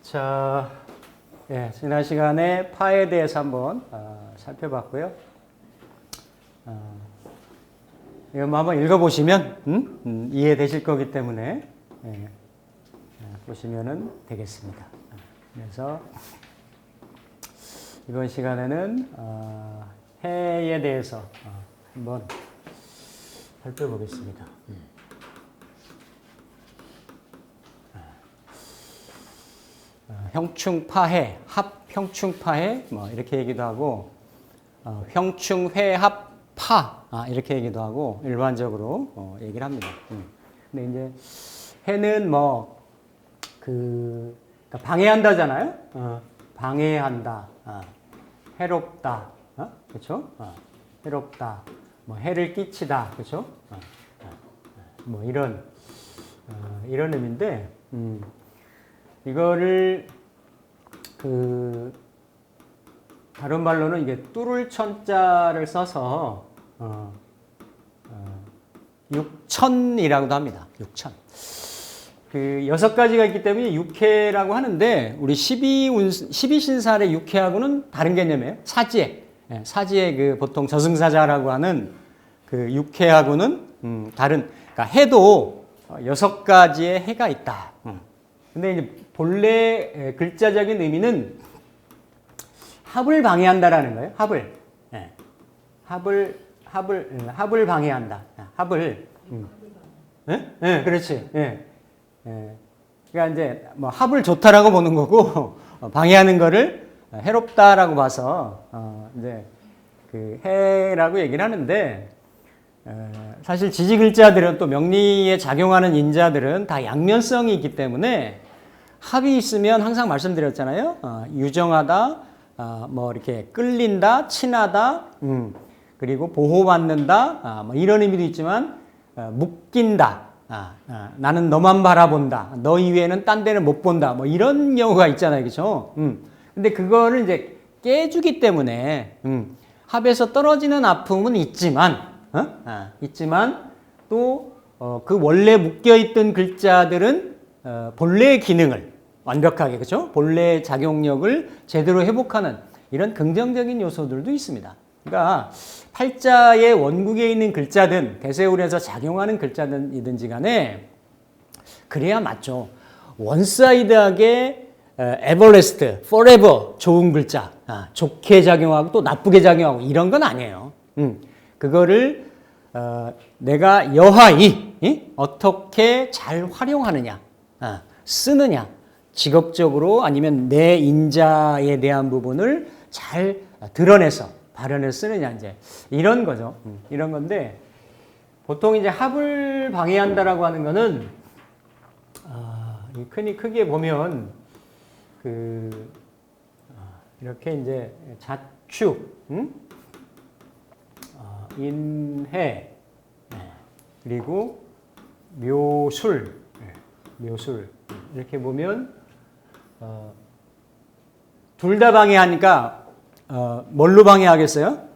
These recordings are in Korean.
자, 지난 시간에 파에 대해서 한번 살펴봤고요. 이거 한번 읽어보시면 이해되실 거기 때문에 보시면 되겠습니다. 그래서 이번 시간에는 해에 대해서 한번 살펴보겠습니다. 형충파해, 합형충파해 뭐 이렇게 얘기도 하고 형충회합파 이렇게 얘기도 하고 일반적으로 얘기를 합니다. 근데 이제 해는 뭐 그러니까 방해한다잖아요. 방해한다, 해롭다, 그렇죠? 해롭다, 뭐 해를 끼치다, 그렇죠? 뭐 이런 의미인데. 이거를 다른 말로는 이게 뚫을 천자를 써서 육천이라고도 합니다. 육천. 그 6가지가 있기 때문에 육해라고 하는데 우리 12신살의 육해하고는 다른 개념이에요. 사지에. 사지에 그 보통 저승사자라고 하는 그 육해하고는 다른, 그러니까 해도 6가지의 해가 있다. 근데 이제 본래 글자적인 의미는 합을 방해한다라는 거예요. 합을. 합을 방해한다. 합을. 그렇지. 그러니까 이제 뭐 합을 좋다라고 보는 거고 방해하는 거를 해롭다라고 봐서 이제 그 해라고 얘기를 하는데 사실 지지 글자들은 또 명리에 작용하는 인자들은 다 양면성이 있기 때문에 합이 있으면 항상 말씀드렸잖아요. 유정하다, 뭐 이렇게 끌린다, 친하다, 그리고 보호받는다, 뭐 이런 의미도 있지만 묶인다, 나는 너만 바라본다, 너 이외에는 딴 데는 못 본다, 뭐 이런 경우가 있잖아요, 그렇죠? 근데 그거를 이제 깨주기 때문에 합에서 떨어지는 아픔은 있지만 또 그 원래 묶여있던 글자들은 본래의 기능을 완벽하게, 그렇죠? 본래의 작용력을 제대로 회복하는 이런 긍정적인 요소들도 있습니다. 그러니까 팔자의 원국에 있는 글자든 대세울에서 작용하는 글자든이든지 간에 그래야 맞죠. 원사이드하게 에버레스트, forever 좋은 글자, 좋게 작용하고 또 나쁘게 작용하고 이런 건 아니에요. 그거를 내가 여하이 어떻게 잘 활용하느냐, 쓰느냐, 직업적으로 아니면 내 인자에 대한 부분을 잘 드러내서 발현을 쓰느냐, 이제 이런 거죠. 이런 건데 보통 이제 합을 방해한다라고 하는 거는 크게 보면 이렇게 이제 자축, 인해, 그리고 묘술 이렇게 보면 둘 다 방해하니까 뭘로 방해하겠어요?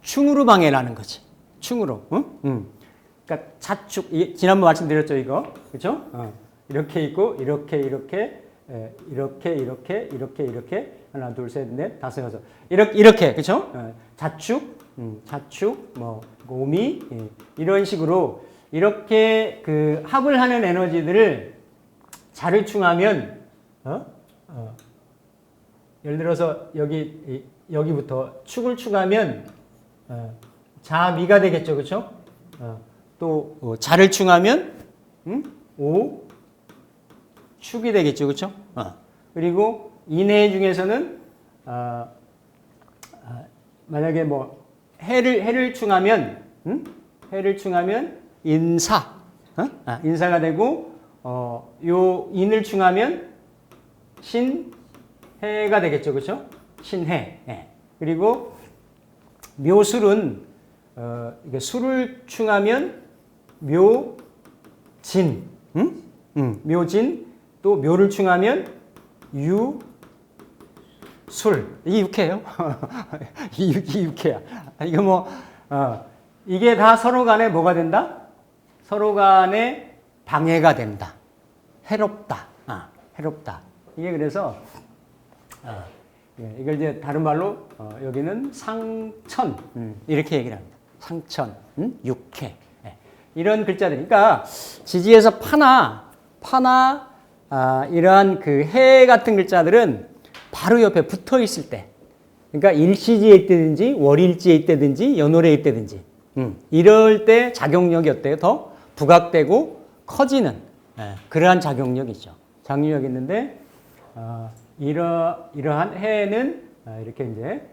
충으로 방해를 하는 거지. 충으로. 그러니까 자축, 지난번 말씀드렸죠, 이거. 그렇죠? 이렇게 있고 이렇게 하나, 둘, 셋, 넷, 다섯, 여섯. 이렇게 그렇죠? 자축, 뭐 오미 이런 식으로 이렇게 그 합을 하는 에너지들을 자를 충하면 예를 들어서 여기부터 축을 충하면 자미가 되겠죠, 그렇죠? 또 자를 충하면 오 축이 되겠죠, 그렇죠? 그리고 인해 중에서는 만약에 뭐 해를 충하면 인사, 인사가 되고 요 인을 충하면 신해가 되겠죠, 그렇죠? 신해. 그리고 묘술은 이게 술을 충하면 묘진, 묘진, 또 묘를 충하면 술. 이게 육해예요? 이게 육해야. 이거 뭐, 이게 다 서로 간에 뭐가 된다? 서로 간에 방해가 된다. 해롭다. 해롭다. 이게 그래서, 이걸 이제 다른 말로, 여기는 상천. 이렇게 얘기를 합니다. 상천. 육해. 이런 글자들. 그러니까 지지에서 파나, 이러한 그 해 같은 글자들은 바로 옆에 붙어 있을 때, 그러니까 일시제에 있다든지 월일제에 있다든지 연월에 있다든지, 이럴 때 작용력이 어때요? 더 부각되고 커지는 그러한 작용력이죠. 작용력이 있는데 이러한 해는 이렇게 이제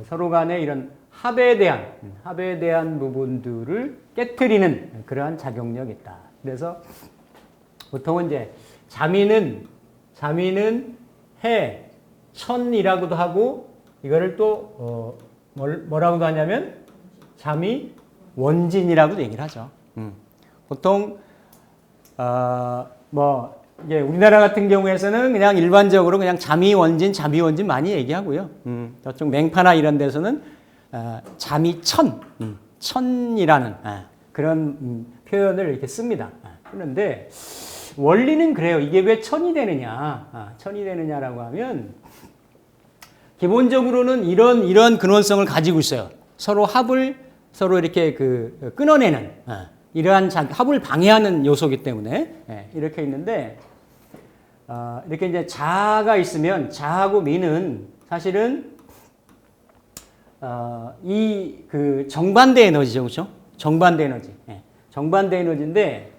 서로 간의 이런 합에 대한 부분들을 깨트리는 그러한 작용력이 있다. 그래서 보통은 이제 자미는 해, 천이라고도 하고 이거를 또 뭐라고도 하냐면 자미 원진이라고도 얘기를 하죠. 보통 뭐 이게 우리나라 같은 경우에서는 그냥 일반적으로 그냥 자미 원진 많이 얘기하고요. 저쪽 맹파나 이런 데서는 자미천, 천이라는 그런 표현을 이렇게 씁니다. 그런데 원리는 그래요. 이게 왜 천이 되느냐라고 하면 기본적으로는 이런 근원성을 가지고 있어요. 서로 이렇게 끊어내는 이러한 합을 방해하는 요소이기 때문에 이렇게 있는데 이렇게 이제 자가 있으면 자하고 미는 사실은 이 정반대 에너지죠, 그렇죠? 정반대 에너지, 정반대 에너지인데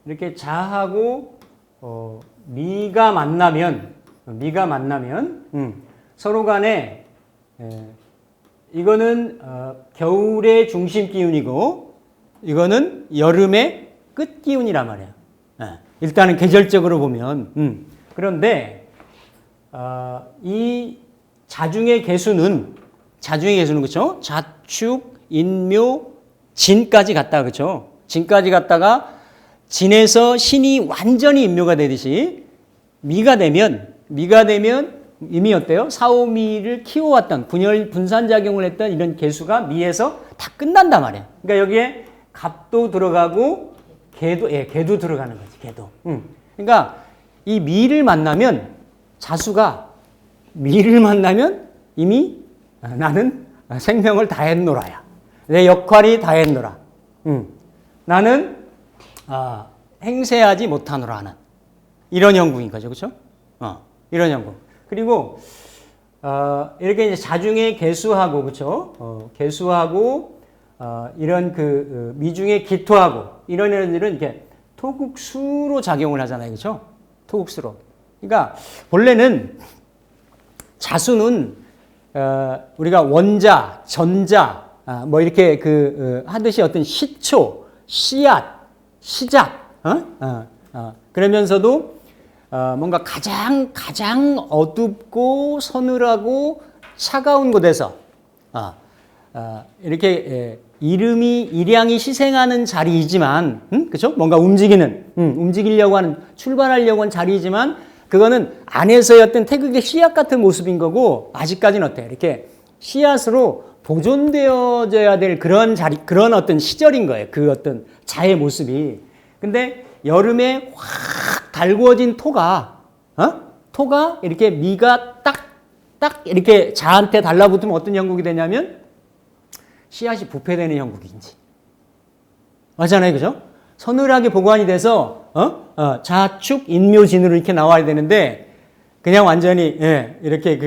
이렇게 자하고 미가 만나면 서로 간에 이거는 겨울의 중심 기운이고 이거는 여름의 끝 기운이란 말이에요. 일단은 계절적으로 보면 그런데 이 자중의 개수는 그렇죠? 자축, 인묘, 진까지 갔다가 그렇죠? 진까지 갔다가 진에서 신이 완전히 인묘가 되듯이 미가 되면 이미 어때요? 사오미를 키워왔던 분산작용을 했던 이런 개수가 미에서 다 끝난단 말이에요. 그러니까 여기에 갑도 들어가고 개도 들어가는 거지. 개도. 그러니까 이 미를 만나면 자수가 미를 만나면 이미 나는 생명을 다했노라야. 내 역할이 다했노라. 나는 행세하지 못하노라 하는 이런 형국인 거죠, 그렇죠? 이런 형국. 그리고 이렇게 이제 자중의 개수하고 그렇죠? 개수하고 이런 미중의 기토하고 이런 애들은 이렇게 토국수로 작용을 하잖아요, 그렇죠? 토국수로. 그러니까 본래는 자수는 우리가 원자, 전자 뭐 이렇게 하듯이 어떤 시초, 씨앗, 시작, 그러면서도 뭔가 가장 어둡고 서늘하고 차가운 곳에서 이렇게 일양이 희생하는 자리이지만, 그렇죠? 뭔가 움직이려고 하는, 출발하려고 하는 자리이지만, 그거는 안에서의 어떤 태극의 씨앗 같은 모습인 거고, 아직까지는 어때요? 이렇게 씨앗으로 보존되어져야 될 그런 자리, 그런 어떤 시절인 거예요. 그 어떤 자의 모습이. 근데 여름에 확 달구어진 토가 이렇게 미가 딱 이렇게 자한테 달라붙으면 어떤 형국이 되냐면 씨앗이 부패되는 형국인지. 맞잖아요, 그죠? 서늘하게 보관이 돼서 자축 인묘진으로 이렇게 나와야 되는데 그냥 완전히 이렇게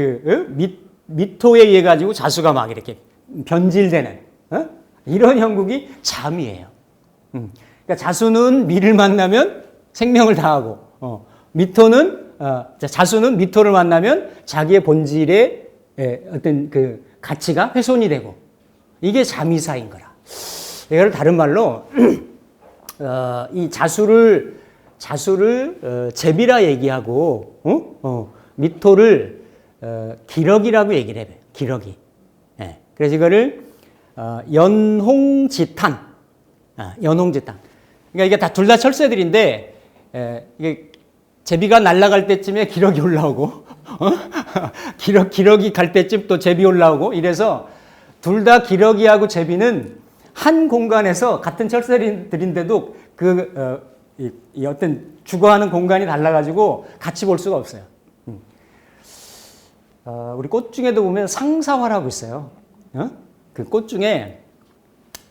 미토에 의해 가지고 자수가 막 이렇게 변질되는 이런 형국이 잠이에요. 그러니까 자수는 미를 만나면 생명을 다하고 자수는 미토를 만나면 자기의 본질의 어떤 가치가 훼손이 되고 이게 자미사인 거라. 이걸 다른 말로 이 자수를 제비라 얘기하고 미토를 기럭이라고 얘기를 해요. 기럭이. 그래서 이거를 연홍지탄. 연홍지탄. 그러니까 이게 다 둘 다 철새들인데 이게 제비가 날아갈 때쯤에 기럭이 올라오고 기러기 갈 때쯤 또 제비 올라오고 이래서 둘 다 기러기하고 제비는 한 공간에서 같은 철새들인데도 이 어떤 주거하는 공간이 달라가지고 같이 볼 수가 없어요. 우리 꽃 중에도 보면 상사화라고 있어요. 그 꽃 중에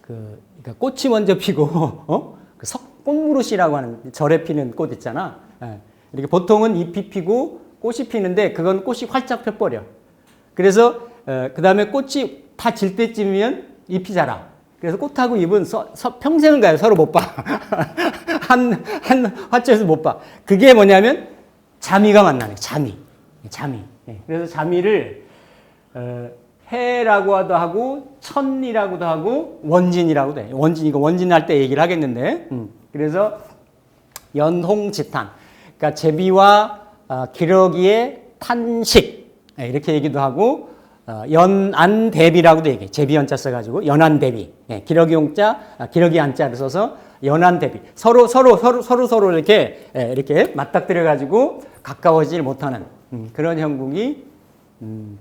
그러니까 꽃이 먼저 피고 그 꽃무릇이라고 하는 절에 피는 꽃 있잖아. 이렇게 보통은 잎이 피고 꽃이 피는데 그건 꽃이 활짝 펴버려. 그래서 그 다음에 꽃이 다 질 때쯤이면 잎이 자라. 그래서 꽃하고 잎은 평생을 가요. 서로 못 봐. 한 화초에서 못 봐. 그게 뭐냐면 자미가 만나는 거예요. 자미. 그래서 자미를 해라고도 하고 천이라고도 하고 원진이라고도 해요. 원진 할 때 얘기를 하겠는데 그래서 연홍지탄 그러니까 제비와 기러기의 탄식 이렇게 얘기도 하고 연안대비라고도 얘기해. 제비 연자 써가지고 연안대비 기러기 용자 기러기 안자를 써서 연안대비 서로 이렇게 맞닥뜨려가지고 가까워지질 못하는 그런 형국이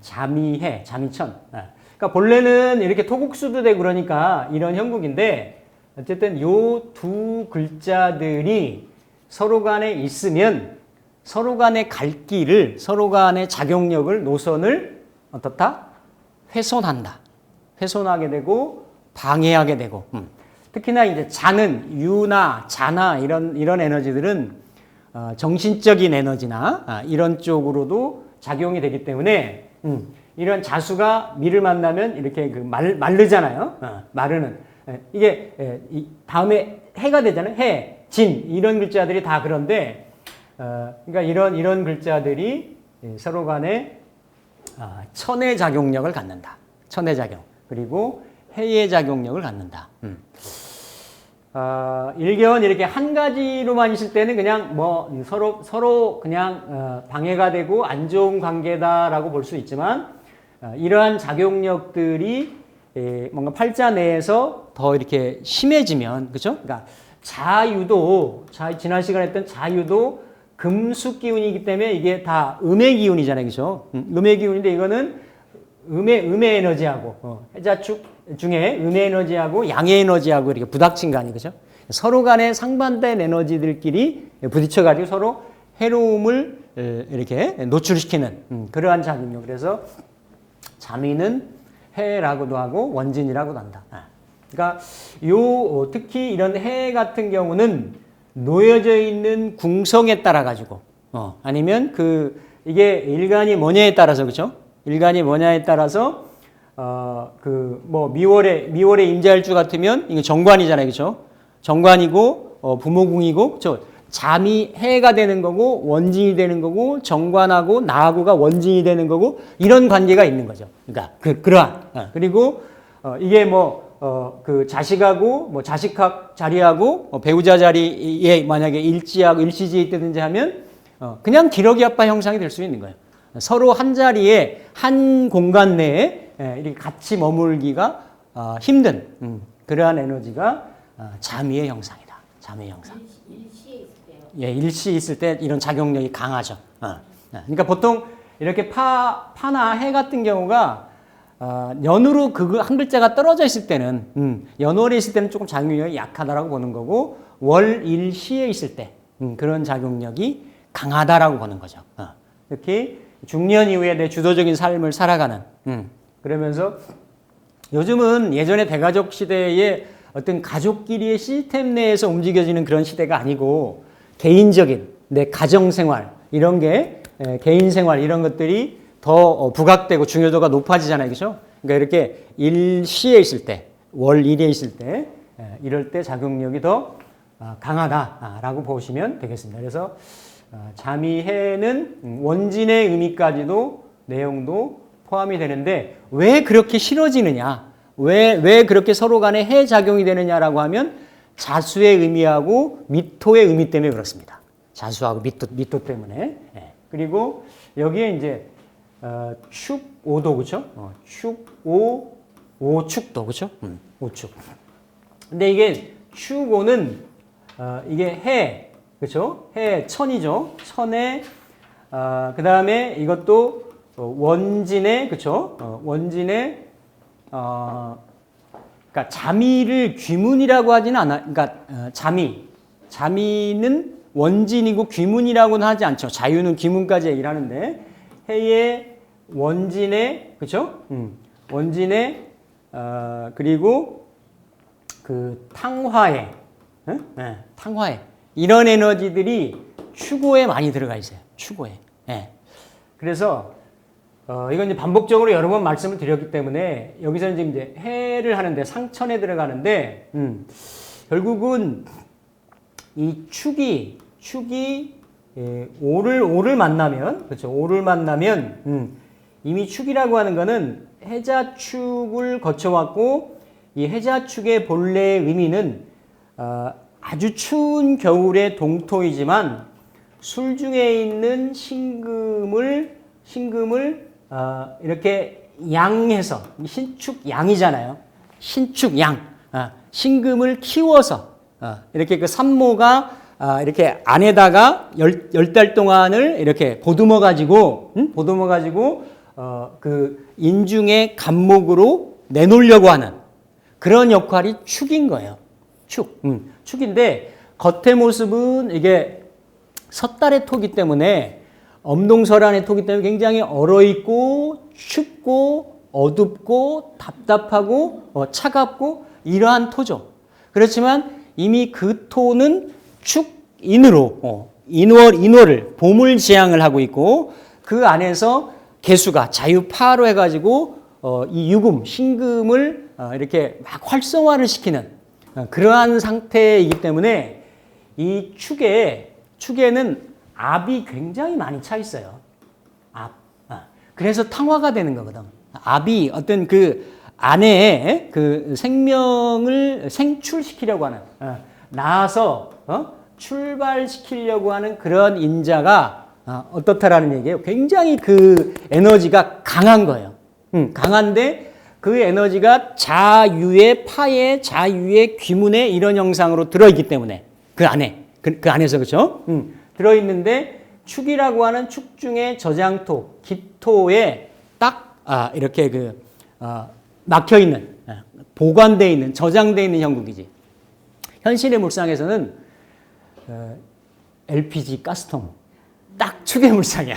자미해, 자미천. 그러니까 본래는 이렇게 토국수도 되고 그러니까 이런 형국인데 어쨌든 요 두 글자들이 서로 간에 있으면 서로 간의 갈 길을, 서로 간의 작용력을, 노선을 어떻다? 훼손한다. 훼손하게 되고 방해하게 되고. 특히나 이제 자는 유나 자나 이런 에너지들은 정신적인 에너지나 이런 쪽으로도 작용이 되기 때문에 이런 자수가 미를 만나면 이렇게 마르잖아요. 마르는 이게 다음에 해가 되잖아요. 해, 진 이런 글자들이 다 그런데 그러니까 이런 글자들이 서로 간에 천의 작용력을 갖는다. 천의 작용 그리고 해의 작용력을 갖는다. 일견 이렇게 한 가지로만 있을 때는 그냥 뭐 서로 그냥 방해가 되고 안 좋은 관계다라고 볼 수 있지만 이러한 작용력들이 뭔가 팔자 내에서 더 이렇게 심해지면 그렇죠? 그러니까 지난 시간에 했던 자유도 금수 기운이기 때문에 이게 다 음의 기운이잖아요, 그렇죠? 음의 기운인데 이거는 음의 에너지하고 해자축 중에 음의 에너지하고 양의 에너지하고 이렇게 부닥친 거 아니에요, 그죠? 서로 간에 상반된 에너지들끼리 부딪혀가지고 서로 해로움을 이렇게 노출시키는 그러한 작용력. 그래서 자미는 해라고도 하고 원진이라고도 한다. 그러니까 특히 이런 해 같은 경우는 놓여져 있는 궁성에 따라 가지고 아니면 이게 일간이 뭐냐에 따라서 그렇죠? 일간이 뭐냐에 따라서 미월에 임자일주 같으면 이거 정관이잖아요, 그렇죠? 정관이고 부모궁이고 잠이 해가 되는 거고 원진이 되는 거고 정관하고 나하고가 원진이 되는 거고 이런 관계가 있는 거죠. 그러니까 그러한 그리고 이게 자식하고 자식학 자리하고 배우자 자리에 만약에 일시지에 있다든지 하면 그냥 기러기 아빠 형상이 될 수 있는 거예요. 서로 한 자리에 한 공간 내에 이렇게 같이 머물기가 힘든 그러한 에너지가 자미의 형상이다. 자미의 형상. 일시에 있을 때요. 예, 일시에 있을 때 이런 작용력이 강하죠. 그러니까 보통 이렇게 파나 해 같은 경우가 연으로 한 글자가 떨어져 있을 때는 연월에 있을 때는 조금 작용력이 약하다라고 보는 거고 월일시에 있을 때 그런 작용력이 강하다라고 보는 거죠. 특히 중년 이후에 내 주도적인 삶을 살아가는 그러면서 요즘은 예전에 대가족 시대에 어떤 가족끼리의 시스템 내에서 움직여지는 그런 시대가 아니고 개인적인 내 가정생활 이런 게 개인생활 이런 것들이 더 부각되고 중요도가 높아지잖아요. 그렇죠? 그러니까 이렇게 일시에 있을 때 월일에 있을 때 이럴 때 작용력이 더 강하다라고 보시면 되겠습니다. 그래서 자미해는 원진의 의미까지도 내용도 포함이 되는데 왜 그렇게 싫어지느냐 왜 그렇게 서로 간에 해 작용이 되느냐라고 하면 자수의 의미하고 미토의 의미 때문에 그렇습니다. 자수하고 미토 때문에. 그리고 여기에 이제 축오도 그렇죠? 오축도 그렇죠? 오축. 근데 이게 축오는 이게 해 그렇죠? 해 천이죠. 천에 그 다음에 이것도 원진의 그쵸? 원진의 그러니까 자미를 귀문이라고 하지는 않아. 그러니까 자미는 원진이고 귀문이라고는 하지 않죠. 자유는 귀문까지 얘기를 하는데 해의 원진의 그쵸? 원진의 그리고 그 탕화해, 네, 탕화해 이런 에너지들이 추고에 많이 들어가 있어요. 추고에. 네. 그래서 이건 이제 반복적으로 여러 번 말씀을 드렸기 때문에 여기서는 지금 이제 해를 하는데 상천에 들어가는데 결국은 이 축이 오를 만나면 그렇죠. 오를 만나면 이미 축이라고 하는 거는 해자축을 거쳐왔고 이 해자축의 본래의 의미는 아주 추운 겨울의 동토이지만 술중에 있는 신금을 이렇게 양해서 신축 양이잖아요. 신축 양 신금을 키워서 이렇게 그 산모가 이렇게 안에다가 열 달 동안을 이렇게 보듬어 가지고 그 인중의 간목으로 내놓으려고 하는 그런 역할이 축인 거예요. 축인데 겉의 모습은 이게 섣달의 토기 때문에 엄동설한의 토기 때문에 굉장히 얼어있고 춥고 어둡고 답답하고 차갑고 이러한 토죠. 그렇지만 이미 그 토는 축인으로 인월을 보물지향을 하고 있고 그 안에서 개수가 자유파로 해가지고 이 유금, 신금을 이렇게 막 활성화를 시키는 그러한 상태이기 때문에 이 축에는 압이 굉장히 많이 차 있어요. 그래서 탕화가 되는 거거든. 압이 어떤 그 안에 그 생명을 생출시키려고 하는, 나아서 출발시키려고 하는 그런 인자가 어떻다라는 얘기예요. 굉장히 그 에너지가 강한 거예요. 강한데 그 에너지가 자유의 파에, 자유의 귀문에 이런 형상으로 들어있기 때문에 그 안에, 그 안에서 그렇죠? 들어있는데 축이라고 하는 축 중에 저장토, 기토에 딱 이렇게 막혀 있는, 보관되어 있는, 저장되어 있는 형국이지. 현실의 물상에서는 LPG 가스통, 딱 축의 물상이야.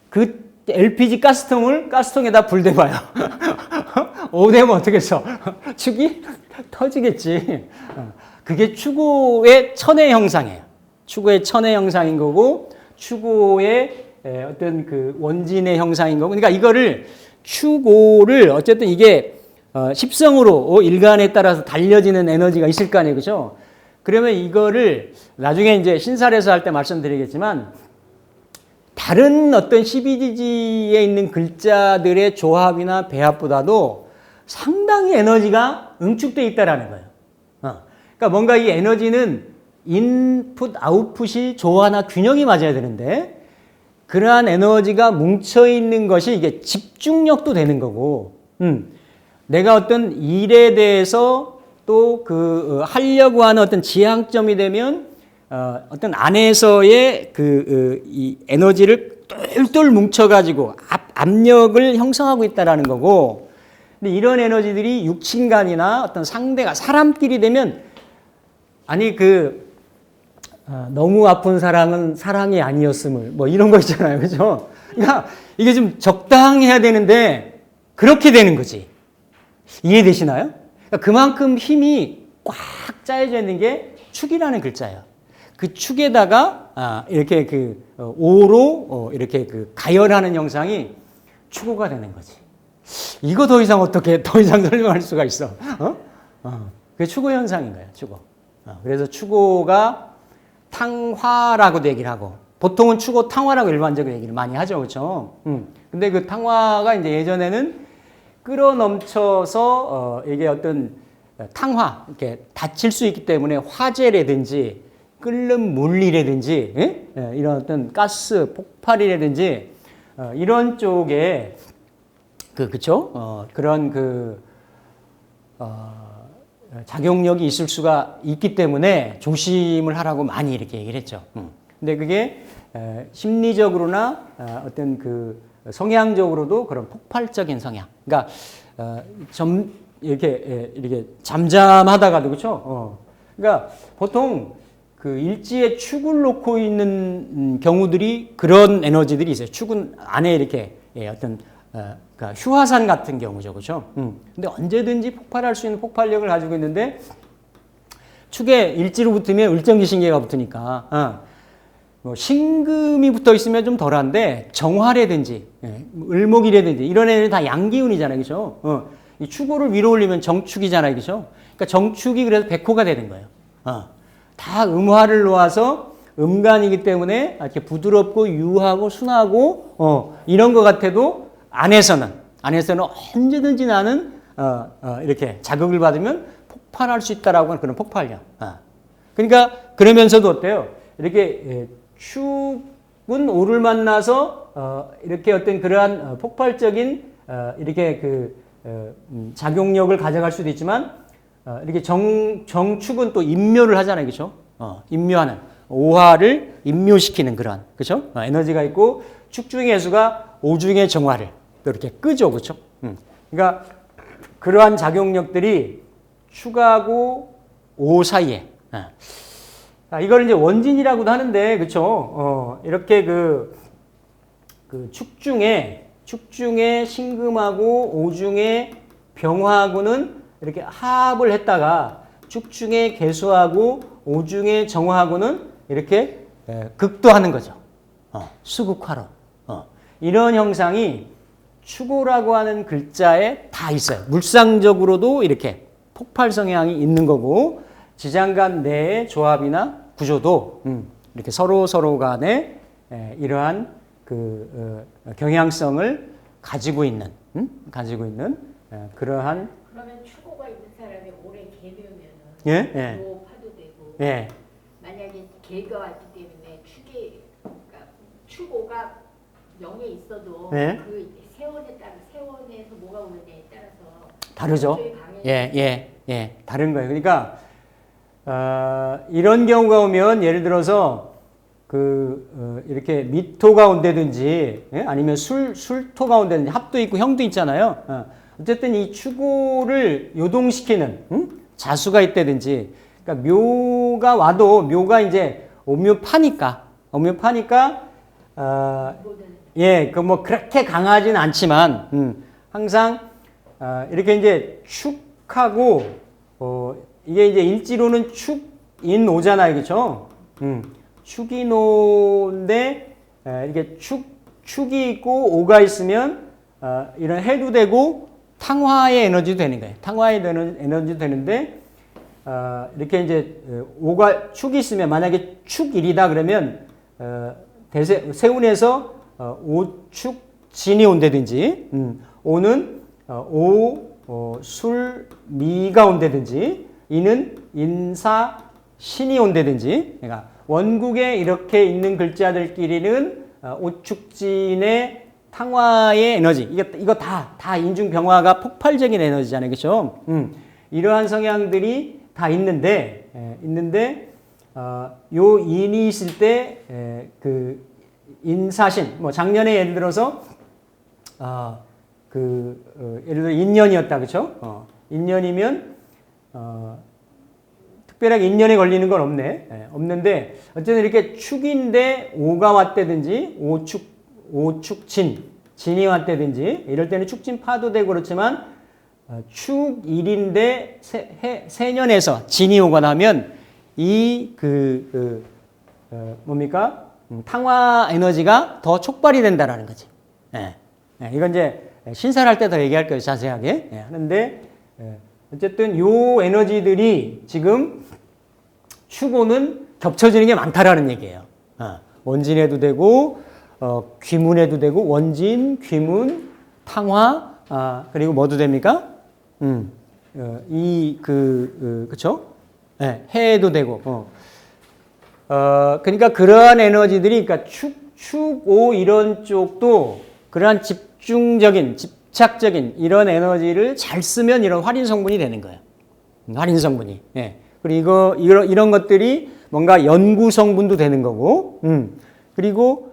그 LPG 가스통에다 불 대봐요. 오대면 어떻겠어? 축이 터지겠지. 그게 추고의 천의 형상이에요. 추고의 천의 형상인 거고, 추고의 어떤 그 원진의 형상인 거고. 그러니까 이거를 추고를 어쨌든 이게 십성으로 일간에 따라서 달려지는 에너지가 있을 거 아니에요. 그죠? 그러면 이거를 나중에 이제 신살에서 할 때 말씀드리겠지만 다른 어떤 12지지에 있는 글자들의 조합이나 배합보다도 상당히 에너지가 응축되어 있다라는 거예요. 그러니까 뭔가 이 에너지는 인풋, 아웃풋이 조화나 균형이 맞아야 되는데 그러한 에너지가 뭉쳐있는 것이 이게 집중력도 되는 거고, 내가 어떤 일에 대해서 또 하려고 하는 어떤 지향점이 되면 어떤 안에서의 이 에너지를 똘똘 뭉쳐가지고 압력을 형성하고 있다라는 거고, 근데 이런 에너지들이 육친간이나 어떤 상대가 사람끼리 되면 너무 아픈 사랑은 사랑이 아니었음을 뭐 이런 거 있잖아요. 그죠? 그러니까 이게 좀 적당해야 되는데 그렇게 되는 거지. 이해되시나요? 그러니까 그만큼 힘이 꽉 짜여져 있는 게 축이라는 글자예요. 그 축에다가 이렇게 오로 이렇게 가열하는 형상이 추고가 되는 거지. 이거 더 이상 설명할 수가 있어? 그게 추고 현상인 거예요. 추고. 그래서 추고가 탕화라고도 얘기를 하고, 보통은 추고 탕화라고 일반적으로 얘기를 많이 하죠. 그렇죠? 근데 그 탕화가 이제 예전에는 끌어넘쳐서 이게 어떤 탕화, 이렇게 다칠 수 있기 때문에 화재라든지 끓는 물이라든지 이런 어떤 가스 폭발이라든지 이런 쪽에 그쵸? 그런 작용력이 있을 수가 있기 때문에 조심을 하라고 많이 이렇게 얘기를 했죠. 근데 그게 심리적으로나 어떤 그 성향적으로도 그런 폭발적인 성향. 그러니까 이렇게 잠잠하다가도 그렇죠. 그러니까 보통 그 일지에 축을 놓고 있는 경우들이 그런 에너지들이 있어요. 축은 안에 이렇게 어떤 그러니까 휴화산 같은 경우죠, 그렇죠? 근데 언제든지 폭발할 수 있는 폭발력을 가지고 있는데 축에 일지로 붙으면 을정지신계가 붙으니까 뭐 신금이 붙어 있으면 좀 덜한데 정화라든지 을목이라든지 이런 애들이 다 양기운이잖아요, 그렇죠? 이 축호를 위로 올리면 정축이잖아요, 그렇죠? 그러니까 정축이 그래서 백호가 되는 거예요. 다 음화를 놓아서 음간이기 때문에 이렇게 부드럽고 유하고 순하고 이런 것 같아도 안에서는 언제든지 나는 이렇게 자극을 받으면 폭발할 수 있다라고 하는 그런 폭발력. 그러니까 그러면서도 어때요? 이렇게 축은 오를 만나서 이렇게 어떤 그러한 폭발적인 이렇게 그 작용력을 가져갈 수도 있지만 이렇게 정축은 또 임묘를 하잖아요, 그렇죠? 임묘하는 오화를 임묘시키는 그런 그렇죠? 에너지가 있고 축중의 해수가 오중의 정화를 또 이렇게 끄죠, 그렇죠? 그러니까 그러한 작용력들이 축하고 오 사이에 이걸 이제 원진이라고도 하는데 그렇죠? 이렇게 그 축중에 신금하고 오중의 병화하고는 이렇게 합을 했다가 축중의 개수하고 오중의 정화하고는 이렇게 극도하는 거죠. 수극화로. 이런 형상이 축오라고 하는 글자에 다 있어요. 물상적으로도 이렇게 폭발 성향이 있는 거고 지장간 내의 조합이나 구조도 이렇게 서로 간에 이러한 그 경향성을 가지고 있는 그러한. 그러면 축오가 있는 사람이 오래 개묘면은 예? 요 파도 되고 예. 만약에 개가 왔기 때문에 그러니까 축오가 명에 있어도 예? 그 세원에 따라 세원에서 뭐가 오느냐에 따라서 다르죠. 예, 다른 거예요. 그러니까 이런 경우가 오면 예를 들어서 이렇게 미토가 온다든지 아니면 술토가 온다든지 합도 있고 형도 있잖아요. 어쨌든 이 축오를 요동시키는 자수가 있다든지 그러니까 묘가 와도 묘가 이제 오묘파니까 그 뭐 그렇게 강하진 않지만 항상 이렇게 이제 축하고 이게 이제 일지로는 축인오잖아요, 그렇죠? 축인오인데 이렇게 축이 있고 오가 있으면 이런 해도 되고 탕화의 에너지도 되는 거예요. 탕화의 에너지도 되는데 이렇게 이제 축이 있으면 만약에 축일이다 그러면 세운에서 오축진이 온다든지 오는 술미가 온다든지 이는 인사신이 온다든지 그러니까 원국에 이렇게 있는 글자들끼리는 오축진의 탕화의 에너지 이거 다 인중병화가 폭발적인 에너지잖아요, 그렇죠? 이러한 성향들이 다 있는데 요 인이 있을 때 그 인사신 뭐 작년에 예를 들어서 예를 들어 인년이었다, 그렇죠? 인년이면 특별하게 인년에 걸리는 건 없는데 어쨌든 이렇게 축인데 오가 왔다든지 진이 왔다든지 이럴 때는 축진파도 되고 그렇지만 축일인데 세년에서 진이 오거나 하면 뭡니까? 탕화 에너지가 더 촉발이 된다라는 거지. 이건 이제 신설할 때 더 얘기할 거예요, 자세하게. 하는데 어쨌든 요 에너지들이 지금 축오는 겹쳐지는 게 많다라는 얘기예요. 원진해도 되고 귀문해도 되고 원진, 귀문, 탕화 그리고 뭐도 됩니까? 그쵸? 해도 되고. 그러니까 그러한 에너지들이 그러니까 축오 이런 쪽도 그러한 집착적인 이런 에너지를 잘 쓰면 이런 활인 성분이 되는 거예요. 활인 성분이. 그리고 이런 것들이 뭔가 연구 성분도 되는 거고, 그리고